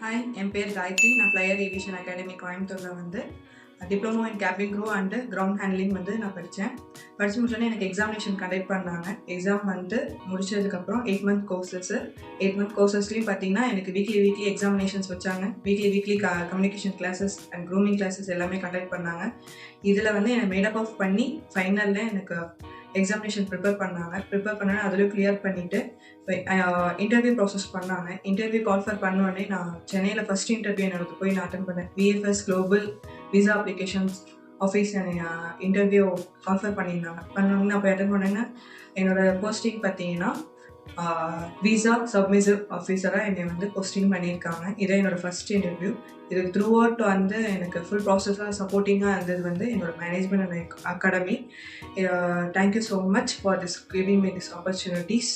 Hi, என் பேர் காயத்ரி. நான் flyer aviation academy கோயம்புத்தூரில் வந்து diploma in cabin crew and ground handling வந்து நான் படித்தேன். படித்து முடிச்சோடனே எனக்கு எக்ஸாமினேஷன் கண்டக்ட் பண்ணாங்க. எக்ஸாம் வந்து முடிச்சதுக்கப்புறம் 8 மந்த் கோர்சஸ்ஸு. 8 மந்த் கோர்சஸ்லேயும் பார்த்தீங்கன்னா எனக்கு வீக்லி எக்ஸாமினேஷன்ஸ் வச்சாங்க. Weekly communication classes and grooming classes எல்லாமே கண்டக்ட் பண்ணாங்க. இதில் வந்து என்னை மேடப் ஆஃப் பண்ணி ஃபைனலில் எனக்கு எக்ஸாமினேஷன் ப்ரிப்பேர் பண்ணோன்னே அதில் கிளியர் பண்ணிவிட்டு இன்டர்வியூ ப்ராசஸ் பண்ணாங்க. இன்டர்வியூ கால்ஃபர் பண்ணோடனே நான் சென்னையில் ஃபஸ்ட் இன்டர்வியூ எனக்கு போய் நான் அட்டன் பண்ணேன். VFS global visa applications office interview call for பண்ணியிருந்தாங்க. பண்ணோடனே நான் போய் அட்டன் பண்ணேன்னா என்னோடய போஸ்டிங் பார்த்தீங்கன்னா விசா சப்மிசிவ் ஆஃபீஸராக என்னை வந்து போஸ்டிங் பண்ணியிருக்காங்க. இதான் என்னோடய ஃபஸ்ட் இன்டர்வியூ. இது த்ரூ அவுட் வந்து எனக்கு ஃபுல் ப்ராசஸாக சப்போர்ட்டிங்காக இருந்தது வந்து என்னோடய management and academy. Thank you so much for giving me this opportunities.